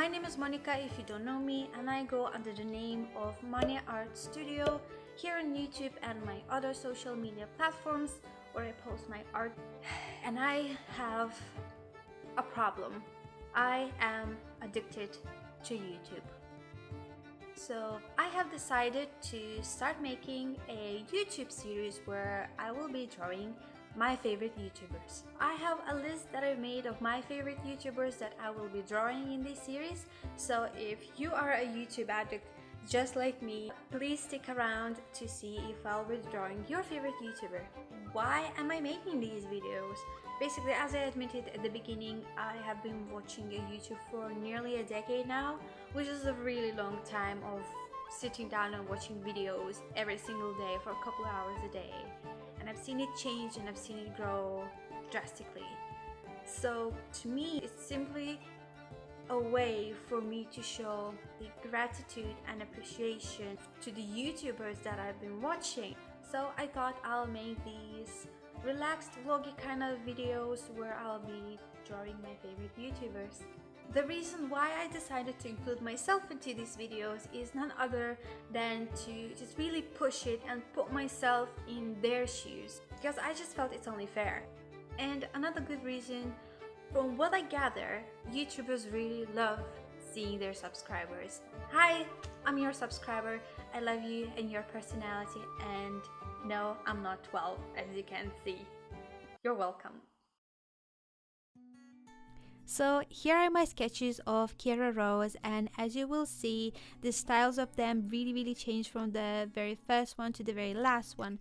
My name is Monica if you don't know me, and I go under the name of Mania Art Studio here on YouTube and my other social media platforms where I post my art. And I have a problem. I am addicted to YouTube. So I have decided to start making a YouTube series where I will be drawing my favorite YouTubers. I have a list that I made of my favorite YouTubers that I will be drawing in this series. So if you are a YouTube addict just like me, please stick around to see if I'll be drawing your favorite YouTuber. Why am I making these videos? Basically, as I admitted at the beginning, I have been watching YouTube for nearly a decade now, which is a really long time of sitting down and watching videos every single day for a couple of hours a day. And I've seen it change and I've seen it grow drastically. So to me, it's simply a way for me to show the gratitude and appreciation to the YouTubers that I've been watching. So I thought I'll make these relaxed vloggy kind of videos where I'll be drawing my favorite YouTubers. The reason why I decided to include myself into these videos is none other than to just really push it and put myself in their shoes, because I just felt it's only fair. And another good reason, from what I gather, YouTubers really love seeing their subscribers. Hi, I'm your subscriber. I love you and your personality, and no, I'm not 12, as you can see. You're welcome. So here are my sketches of Kiera Rose, and as you will see, the styles of them really changed from the very first one to the very last one.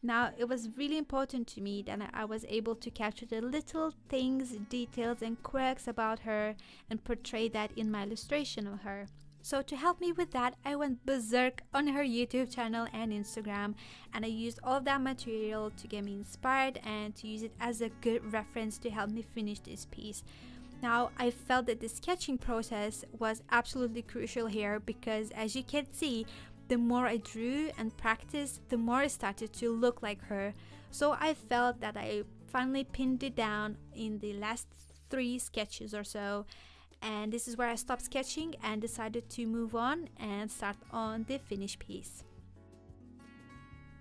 Now, it was really important to me that I was able to capture the little things, details and quirks about her and portray that in my illustration of her. So to help me with that, I went berserk on her YouTube channel and Instagram, and I used all of that material to get me inspired and to use it as a good reference to help me finish this piece. Now, I felt that the sketching process was absolutely crucial here because, as you can see, the more I drew and practiced, the more it started to look like her. So I felt that I finally pinned it down in the last 3 sketches or so. And this is where I stopped sketching and decided to move on and start on the finished piece.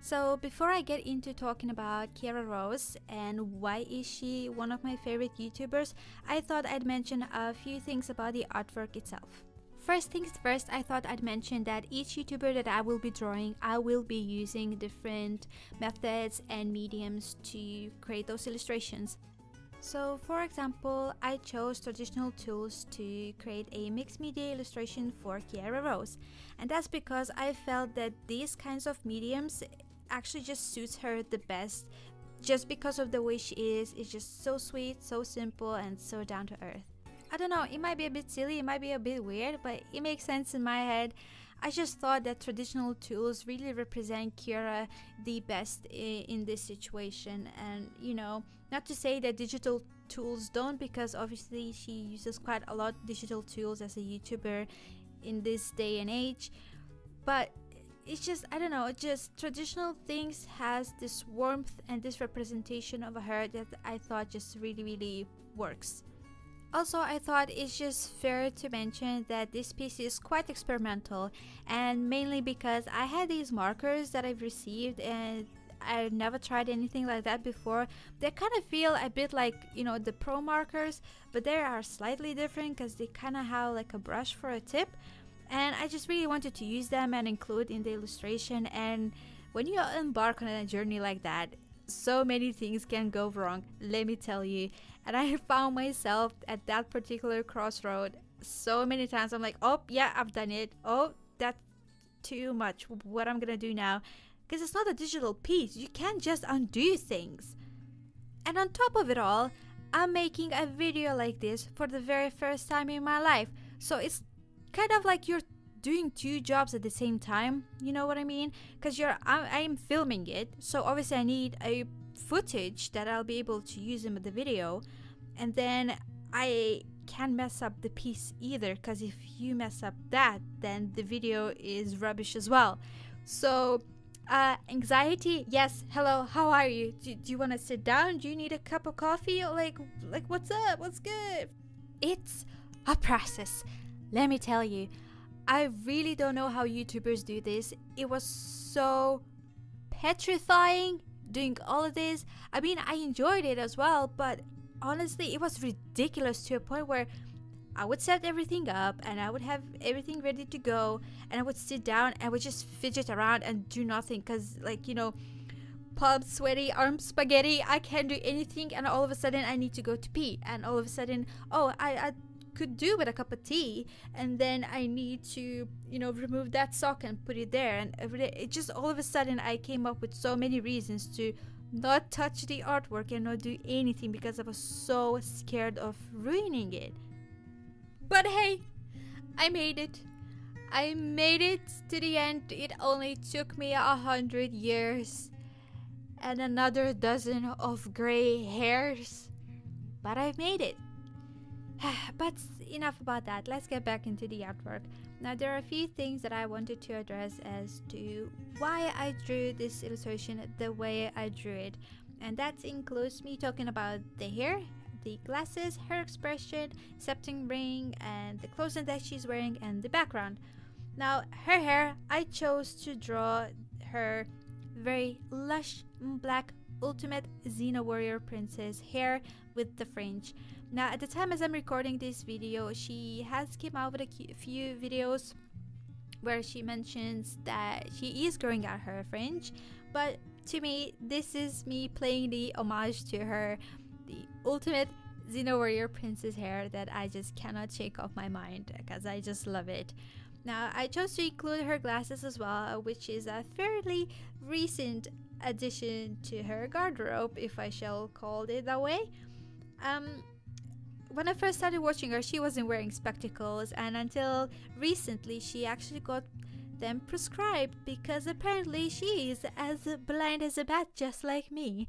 So before I get into talking about Kiera Rose and why is she one of my favorite YouTubers, I thought I'd mention a few things about the artwork itself. First things first, I thought I'd mention that each YouTuber that I will be drawing, I will be using different methods and mediums to create those illustrations. So for example, I chose traditional tools to create a mixed media illustration for Kiera Rose, and that's because I felt that these kinds of mediums actually just suits her the best, just because of the way she is. It's just so sweet, so simple and so down to earth. I don't know, it might be a bit silly, it might be a bit weird, but it makes sense in my head. I just thought that traditional tools really represent Kiera the best in this situation. And you know, not to say that digital tools don't, because obviously she uses quite a lot of digital tools as a YouTuber in this day and age, but it's just, I don't know, just traditional things has this warmth and this representation of her that I thought just really works. Also, I thought it's just fair to mention that this piece is quite experimental, and mainly because I had these markers that I've received and I've never tried anything like that before. They kind of feel a bit like, you know, the pro markers, but they are slightly different because they kind of have like a brush for a tip, and I just really wanted to use them and include in the illustration. And when you embark on a journey like that, so many things can go wrong, let me tell you. And I found myself at that particular crossroad so many times. I'm like, oh yeah, I've done it. Oh, that's too much. What I'm gonna do now? Because it's not a digital piece, you can't just undo things. And on top of it all, I'm making a video like this for the very first time in my life. So it's kind of like you're doing 2 jobs at the same time, you know what I mean? Because I'm filming it, so obviously I need a footage that I'll be able to use in the video, and then I can't mess up the piece either, because if you mess up that, then the video is rubbish as well. So anxiety, yes, hello, how are you? Do you want to sit down? Do you need a cup of coffee? Like what's up? What's good? It's a process. Let me tell you, I really don't know how YouTubers do this. It was so petrifying doing all of this. I mean, I enjoyed it as well, but honestly, it was ridiculous to a point where I would set everything up and I would have everything ready to go, and I would sit down and would just fidget around and do nothing because, like, palms sweaty, arms spaghetti, I can't do anything, and all of a sudden I need to go to pee, and all of a sudden, oh, I could do with a cup of tea, and then I need to remove that sock and put it there, and it just all of a sudden I came up with so many reasons to not touch the artwork and not do anything because I was so scared of ruining it. But hey, I made it. I made it to the end. It only took me 100 years and another dozen of gray hairs, but I made it. But enough about that. Let's get back into the artwork. Now, there are a few things that I wanted to address as to why I drew this illustration the way I drew it, and that includes me talking about the hair, the glasses, her expression, septum ring, and the clothes that she's wearing, and the background. Now, her hair, I chose to draw her very lush black ultimate Xena warrior princess hair with the fringe. Now, at the time as I'm recording this video, she has came out with a few videos where she mentions that she is growing out her fringe, but to me, this is me playing the homage to her, the ultimate Xena warrior princess hair that I just cannot shake off my mind because I just love it. Now, I chose to include her glasses as well, which is a fairly recent addition to her garderobe, if I shall call it that way. When I first started watching her, she wasn't wearing spectacles, and until recently she actually got them prescribed because apparently she is as blind as a bat, just like me.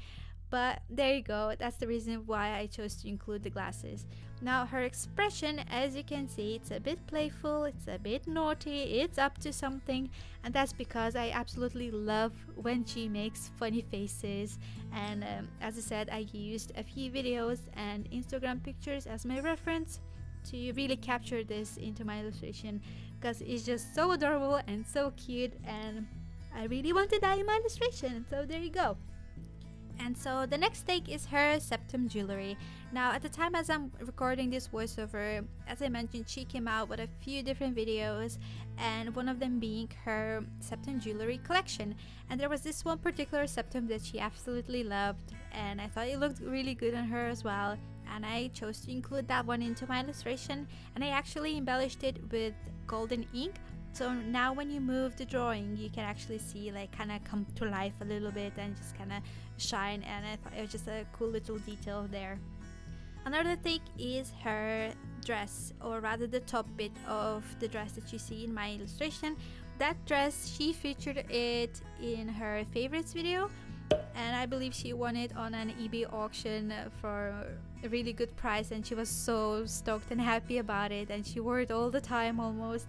But there you go, that's the reason why I chose to include the glasses. Now, her expression, as you can see, it's a bit playful, it's a bit naughty, it's up to something, and that's because I absolutely love when she makes funny faces. And as I said, I used a few videos and Instagram pictures as my reference to really capture this into my illustration because it's just so adorable and so cute, and I really wanted that in my illustration, so there you go. And so the next take is her septum jewelry. Now, at the time as I'm recording this voiceover, as I mentioned, she came out with a few different videos, and one of them being her septum jewelry collection. And there was this one particular septum that she absolutely loved, and I thought it looked really good on her as well, and I chose to include that one into my illustration, and I actually embellished it with golden ink. So now when you move the drawing, you can actually see like kind of come to life a little bit and just kind of shine, and I thought it was just a cool little detail there. Another thing is her dress, or rather the top bit of the dress that you see in my illustration. That dress, she featured it in her favorites video, and I believe she won it on an eBay auction for a really good price, and she was so stoked and happy about it, and she wore it all the time almost.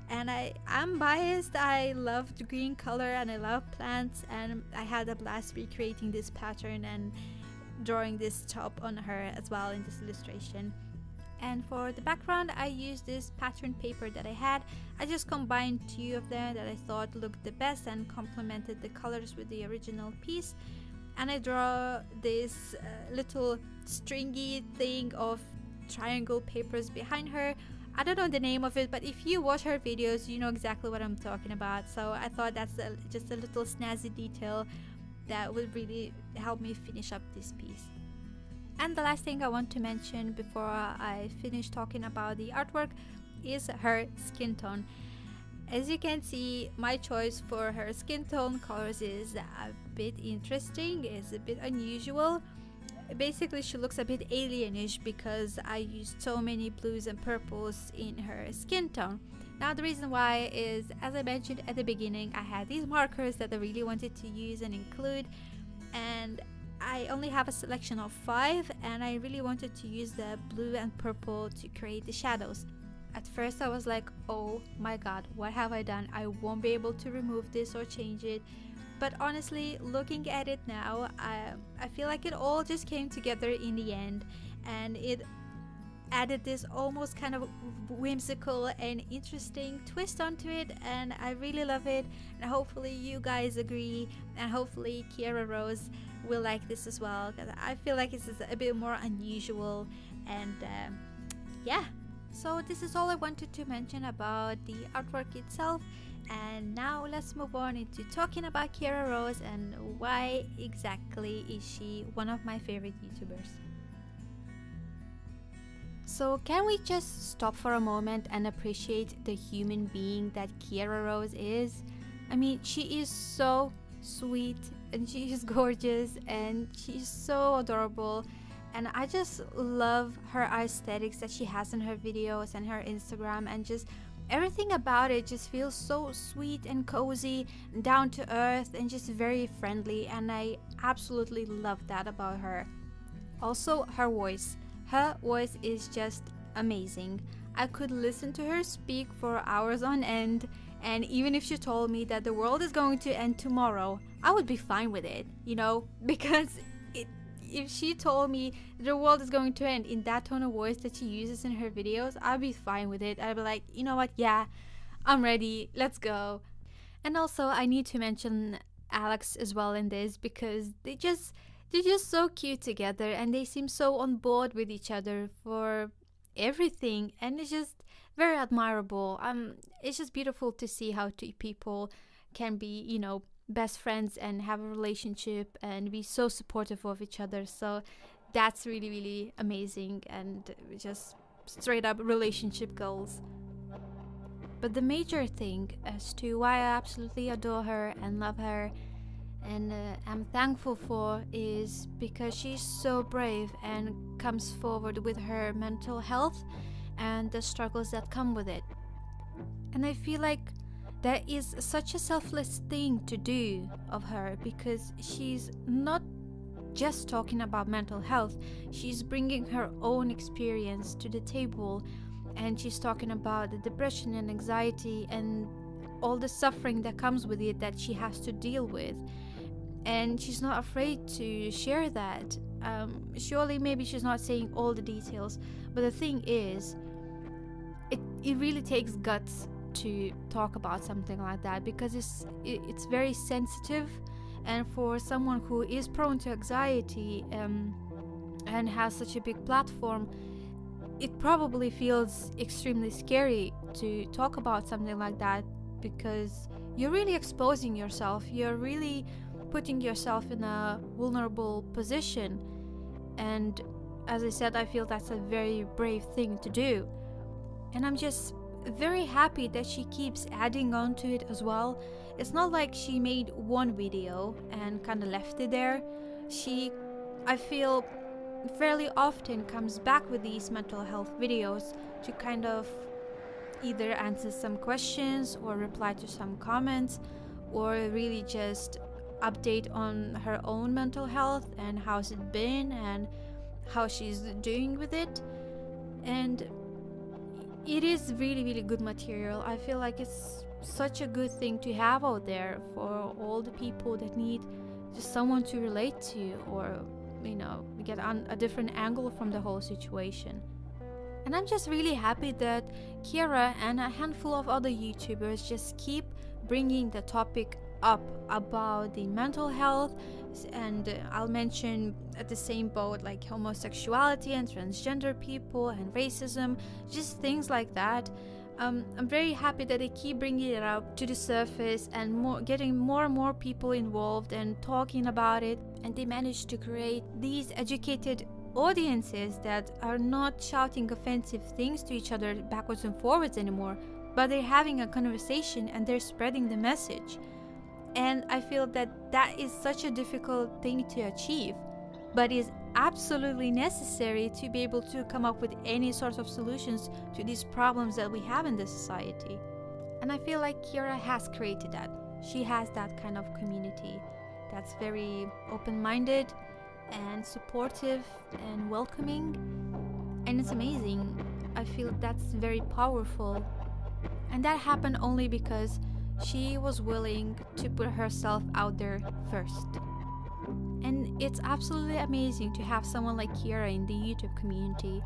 And I'm biased, I love the green color and I love plants, and I had a blast recreating this pattern and drawing this top on her as well in this illustration. And for the background, I used this pattern paper that I had. I just combined two of them that I thought looked the best and complemented the colors with the original piece. And I draw this little stringy thing of triangle papers behind her. I don't know the name of it, but if you watch her videos, you know exactly what I'm talking about. So I thought that's just a little snazzy detail that would really help me finish up this piece. And the last thing I want to mention before I finish talking about the artwork is her skin tone. As you can see, my choice for her skin tone colors is a bit interesting, it's a bit unusual. Basically, she looks a bit alienish because I used so many blues and purples in her skin tone. Now, the reason why is, as I mentioned at the beginning, I had these markers that I really wanted to use and include, and I only have a selection of 5, and I really wanted to use the blue and purple to create the shadows. At first I was like, oh my god, what have I done? I won't be able to remove this or change it. But honestly, looking at it now, I feel like it all just came together in the end, and it added this almost kind of whimsical and interesting twist onto it, and I really love it. And hopefully you guys agree, and hopefully Kiera Rose will like this as well, because I feel like this is a bit more unusual. And yeah, so this is all I wanted to mention about the artwork itself. And now let's move on into talking about Kiera Rose and why exactly is she one of my favorite YouTubers. So can we just stop for a moment and appreciate the human being that Kiera Rose is? I mean, she is so sweet and she is gorgeous and she's so adorable, and I just love her aesthetics that she has in her videos and her Instagram, and just everything about it just feels so sweet and cozy and down to earth and just very friendly, and I absolutely love that about her. Also, her voice is just amazing. I could listen to her speak for hours on end, and even if she told me that the world is going to end tomorrow, I would be fine with it, you know, because if she told me the world is going to end in that tone of voice that she uses in her videos, I'd be fine with it. I'd be like, you know what, yeah, I'm ready, let's go. And also I need to mention Alex as well in this, because they're just so cute together, and they seem so on board with each other for everything, and it's just very admirable. It's just beautiful to see how two people can be, you know, best friends and have a relationship and be so supportive of each other. So that's really, really amazing, and just straight up relationship goals. But the major thing as to why I absolutely adore her and love her and I'm thankful for is because she's so brave and comes forward with her mental health and the struggles that come with it. And I feel like that is such a selfless thing to do of her, because she's not just talking about mental health, she's bringing her own experience to the table, and she's talking about the depression and anxiety and all the suffering that comes with it that she has to deal with, and she's not afraid to share that. Surely maybe she's not saying all the details, but the thing is, it really takes guts to talk about something like that, because it's very sensitive, and for someone who is prone to anxiety and has such a big platform, it probably feels extremely scary to talk about something like that, because you're really exposing yourself, you're really putting yourself in a vulnerable position. And as I said, I feel that's a very brave thing to do, and I'm just very happy that she keeps adding on to it as well. It's not like she made one video and kind of left it there. She, I feel, fairly often comes back with these mental health videos to kind of either answer some questions or reply to some comments, or really just update on her own mental health and how's it been and how she's doing with it. And it is really, really good material. I feel like it's such a good thing to have out there for all the people that need just someone to relate to, or, you know, get on a different angle from the whole situation. And I'm just really happy that Kiera and a handful of other YouTubers just keep bringing the topic up about the mental health, and I'll mention at the same boat like homosexuality and transgender people and racism, just things like that. I'm very happy that they keep bringing it up to the surface and getting more and more people involved and talking about it, and they manage to create these educated audiences that are not shouting offensive things to each other backwards and forwards anymore, but they're having a conversation and they're spreading the message. And I feel that that is such a difficult thing to achieve, but is absolutely necessary to be able to come up with any sort of solutions to these problems that we have in this society. And I feel like Kiera has created that. She has that kind of community that's very open-minded and supportive and welcoming, and it's amazing. I feel that's very powerful, and that happened only because she was willing to put herself out there first. And it's absolutely amazing to have someone like Kiera in the YouTube community,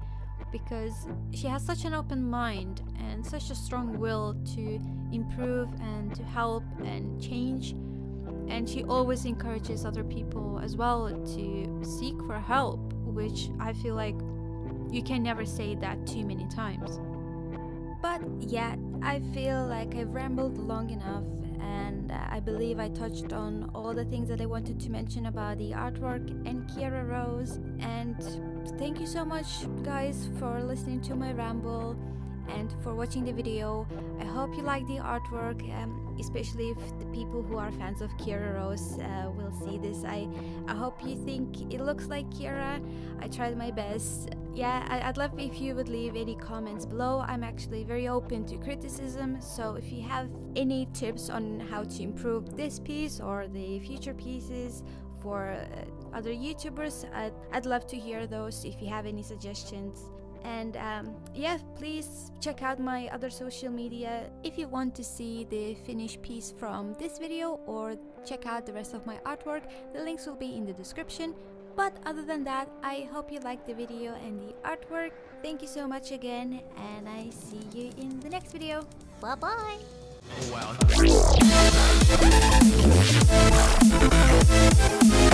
because she has such an open mind and such a strong will to improve and to help and change. And she always encourages other people as well to seek for help, which I feel like you can never say that too many times. But yeah, I feel like I've rambled long enough, and I believe I touched on all the things that I wanted to mention about the artwork and Kiera Rose. And thank you so much, guys, for listening to my ramble and for watching the video. I hope you like the artwork, especially if the people who are fans of Kiera Rose will see this. I hope you think it looks like Kiera. I tried my best. Yeah, I'd love if you would leave any comments below. I'm actually very open to criticism, so if you have any tips on how to improve this piece or the future pieces for other YouTubers, I'd love to hear those if you have any suggestions. And yeah, please check out my other social media if you want to see the finished piece from this video or check out the rest of my artwork. The links will be in the description. But other than that, I hope you liked the video and the artwork. Thank you so much again, and I see you in the next video. Bye bye. Wow.